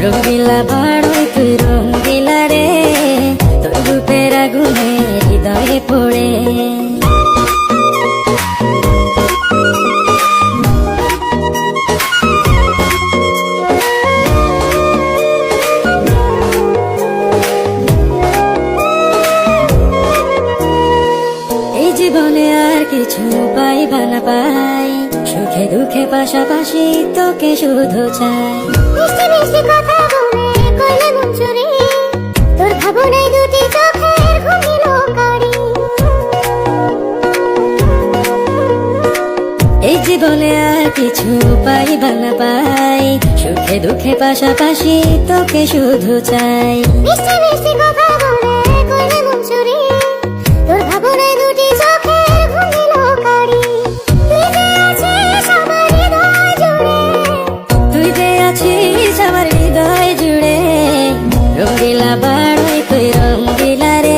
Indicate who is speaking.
Speaker 1: রঙ্গিলা বাড়ই তুই রঙ্গিলা রে, তোর রূপের আগুনে হৃদয়ে পড়ে। এই জীবনে আর কিছু পাইবা না পাই, সুখে দুঃখে পাশাপাশি তোকে শুধু চাই।
Speaker 2: মিষ্টি মিষ্টি কথা বলে করলে মন চুরি, তোর ভাবনায় দুটি চোখের ঘুমিল কারি।
Speaker 1: এই জীবনে আর কিছু পাইবা না পাই, সুখে দুঃখে পাশাপাশি তোকে শুধু চাই।
Speaker 2: মিষ্টি মিষ্টি কথা বলে করলে মন চুরি, তোর ভাবনায় দুটি চোখের ঘুমিল কারি। তুই যে আছিস আমার হৃদয় জুড়ে,
Speaker 1: তুই যে আছিস